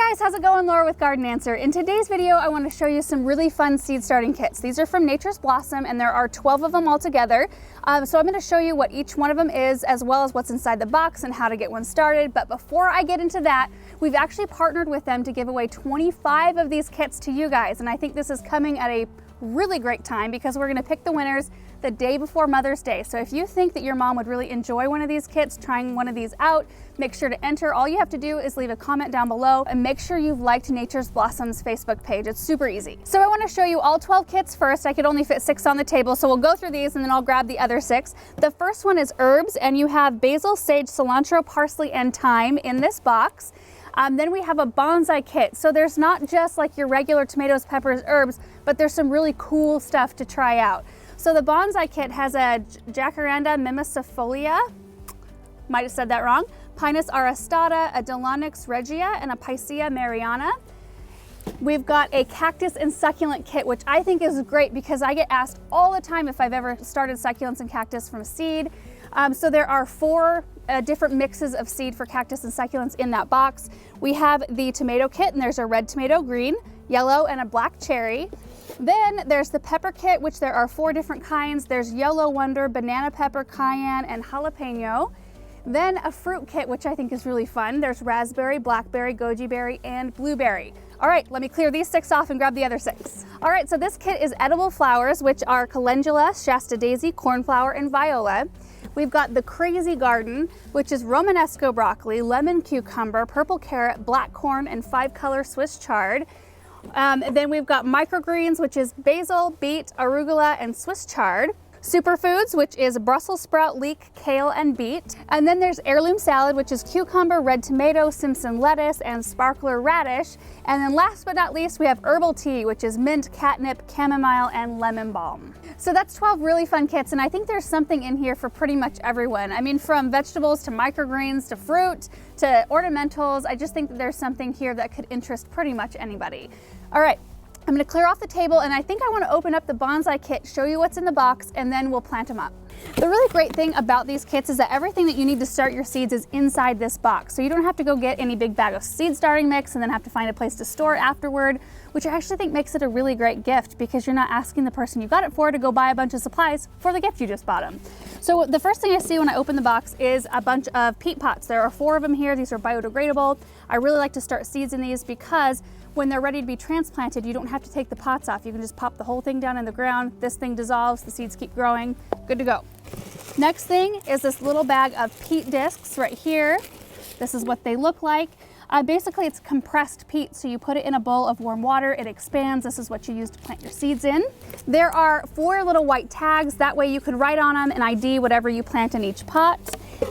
guys, how's it going? Laura with Garden Answer. In today's video, I want to show you some really fun seed starting kits. These are from Nature's Blossom and there are 12 of them all together. So I'm going to show you what each one of them is, as well as what's inside the box and how to get one started. But before I get into that, we've actually partnered with them to give away 25 of these kits to you guys. And I think this is coming at a really great time because we're going to pick the winners the day before Mother's Day. So if you think that your mom would really enjoy one of these kits, trying one of these out, make sure to enter. All you have to do is leave a comment down below and make sure you've liked Nature's Blossom's Facebook page. It's super easy. So I want to show you all 12 kits first. I could only fit 6 on the table, so we'll go through these and then I'll grab the other 6. The first one is herbs, and you have basil, sage, cilantro, parsley, and thyme in this box. Then we have a bonsai kit. So there's not just like your regular tomatoes, peppers, herbs, but there's some really cool stuff to try out. So the bonsai kit has a Jacaranda mimicifolia, might have said that wrong, Pinus aristata, a Dilonix regia, and a Picea mariana. We've got a Cactus and Succulent Kit, which I think is great because I get asked all the time if I've ever started succulents and cactus from seed. So there are 4 different mixes of seed for cactus and succulents in that box. We have the tomato kit, and there's a red tomato, green, yellow, and a black cherry. Then there's the pepper kit, which there are 4 different kinds. There's yellow wonder, banana pepper, cayenne, and jalapeno. Then a fruit kit, which I think is really fun. There's raspberry, blackberry, goji berry, and blueberry. All right, let me clear these 6 off and grab the other 6. All right, so this kit is edible flowers, which are calendula, Shasta daisy, cornflower, and viola. We've got the Crazy Garden, which is Romanesco broccoli, lemon cucumber, purple carrot, black corn, and 5-color Swiss chard. Then we've got microgreens, which is basil, beet, arugula, and Swiss chard. Superfoods, which is Brussels sprout, leek, kale, and beet. And then there's heirloom salad, which is cucumber, red tomato, Simpson lettuce, and sparkler radish. And then last but not least, we have herbal tea, which is mint, catnip, chamomile, and lemon balm. So that's 12 really fun kits, and I think there's something in here for pretty much everyone. I mean, from vegetables to microgreens to fruit to ornamentals, I just think that there's something here that could interest pretty much anybody. All right. I'm going to clear off the table, and I think I want to open up the bonsai kit, show you what's in the box, and then we'll plant them up. The really great thing about these kits is that everything that you need to start your seeds is inside this box. So you don't have to go get any big bag of seed starting mix and then have to find a place to store it afterward, which I actually think makes it a really great gift because you're not asking the person you got it for to go buy a bunch of supplies for the gift you just bought them. So the first thing I see when I open the box is a bunch of peat pots. There are 4 of them here. These are biodegradable. I really like to start seeds in these because when they're ready to be transplanted, you don't have to take the pots off. You can just pop the whole thing down in the ground. This thing dissolves, the seeds keep growing. Good to go. Next thing is this little bag of peat discs right here. This is what they look like. Basically, it's compressed peat, so you put it in a bowl of warm water, it expands. This is what you use to plant your seeds in. There are 4 little white tags. That way you can write on them and ID whatever you plant in each pot.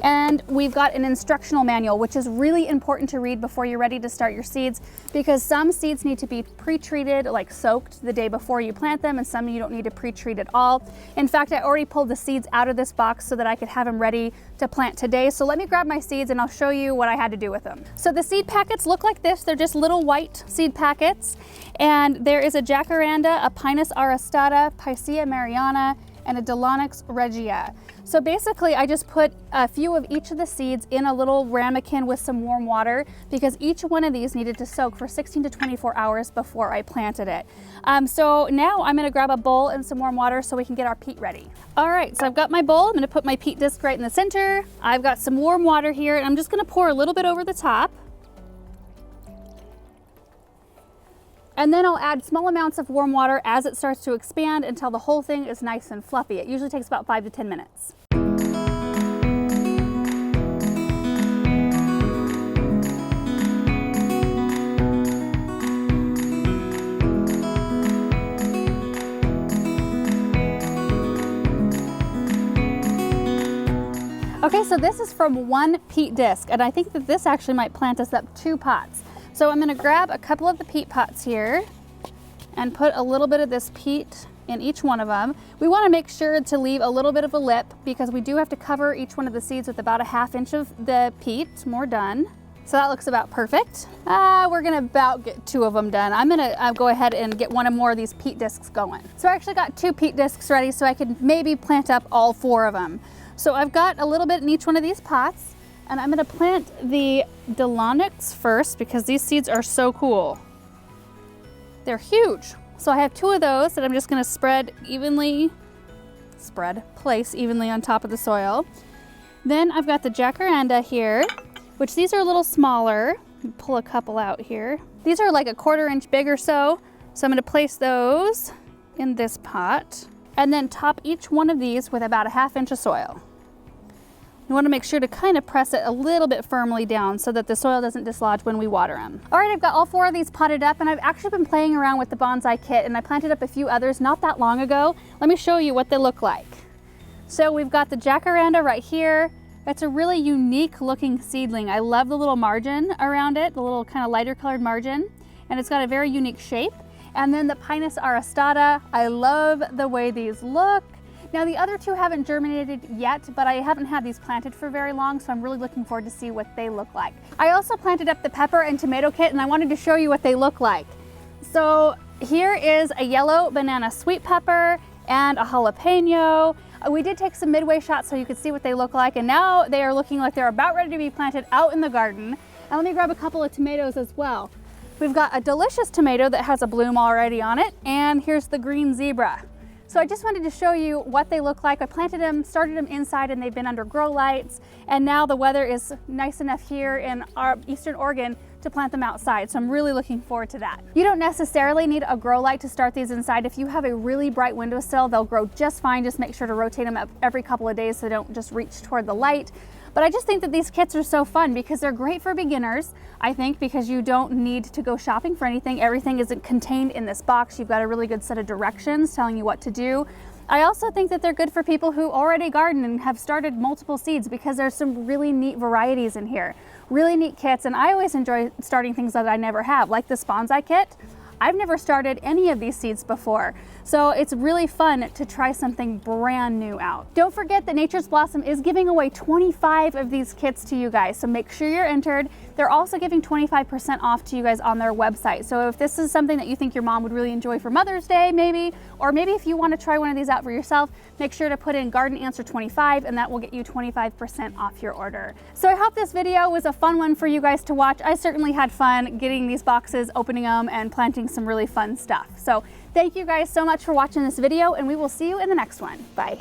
And we've got an instructional manual, which is really important to read before you're ready to start your seeds, because some seeds need to be pre-treated, like soaked the day before you plant them, and some you don't need to pre-treat at all. In fact, I already pulled the seeds out of this box so that I could have them ready to plant today. So let me grab my seeds and I'll show you what I had to do with them. So the seed packets look like this. They're just little white seed packets. And there is a Jacaranda, a Pinus aristata, Picea mariana, and a Dilonix regia. So basically I just put a few of each of the seeds in a little ramekin with some warm water because each one of these needed to soak for 16 to 24 hours before I planted it. So now I'm going to grab a bowl and some warm water so we can get our peat ready. All right, so I've got my bowl. I'm going to put my peat disc right in the center. I've got some warm water here, and I'm just going to pour a little bit over the top. And then I'll add small amounts of warm water as it starts to expand until the whole thing is nice and fluffy. It usually takes about 5 to 10 minutes. Okay, so this is from 1 peat disc, and I think that this actually might plant us up 2 pots. So I'm going to grab a couple of the peat pots here and put a little bit of this peat in each one of them. We want to make sure to leave a little bit of a lip because we do have to cover each one of the seeds with about a 1/2 inch of the peat. More done. So that looks about perfect. We're going to about get 2 of them done. I'm going to go ahead and get 1 or more of these peat discs going. So I actually got 2 peat discs ready so I could maybe plant up all 4 of them. So I've got a little bit in each one of these pots. And I'm gonna plant the Dilonyx first because these seeds are so cool. They're huge. So I have 2 of those that I'm just gonna place evenly on top of the soil. Then I've got the Jacaranda here, which these are a little smaller. Pull a couple out here. These are like a 1/4 inch big or so. So I'm gonna place those in this pot and then top each one of these with about a 1/2 inch of soil. You want to make sure to kind of press it a little bit firmly down so that the soil doesn't dislodge when we water them. All right, I've got all 4 of these potted up, and I've actually been playing around with the Bonsai Kit, and I planted up a few others not that long ago. Let me show you what they look like. So we've got the Jacaranda right here. It's a really unique looking seedling. I love the little margin around it, the little kind of lighter colored margin, and it's got a very unique shape. And then the Pinus aristata. I love the way these look. Now the other 2 haven't germinated yet, but I haven't had these planted for very long, so I'm really looking forward to see what they look like. I also planted up the pepper and tomato kit, and I wanted to show you what they look like. So here is a yellow banana sweet pepper and a jalapeno. We did take some midway shots so you could see what they look like, and now they are looking like they're about ready to be planted out in the garden. And let me grab a couple of tomatoes as well. We've got a delicious tomato that has a bloom already on it, and here's the green zebra. So I just wanted to show you what they look like. I planted them, started them inside, and they've been under grow lights, and now the weather is nice enough here in our Eastern Oregon to plant them outside, so I'm really looking forward to that. You don't necessarily need a grow light to start these inside. If you have a really bright windowsill, they'll grow just fine. Just make sure to rotate them up every couple of days so they don't just reach toward the light. But I just think that these kits are so fun because they're great for beginners, I think, because you don't need to go shopping for anything. Everything is contained in this box. You've got a really good set of directions telling you what to do. I also think that they're good for people who already garden and have started multiple seeds because there's some really neat varieties in here. Really neat kits, and I always enjoy starting things that I never have, like this Bonsai Kit. I've never started any of these seeds before, so it's really fun to try something brand new out. Don't forget that Nature's Blossom is giving away 25 of these kits to you guys, so make sure you're entered. They're also giving 25% off to you guys on their website. So if this is something that you think your mom would really enjoy for Mother's Day maybe, or maybe if you want to try one of these out for yourself, make sure to put in Garden Answer 25 and that will get you 25% off your order. So I hope this video was a fun one for you guys to watch. I certainly had fun getting these boxes, opening them, and planting some really fun stuff. So thank you guys so much for watching this video, and we will see you in the next one. Bye.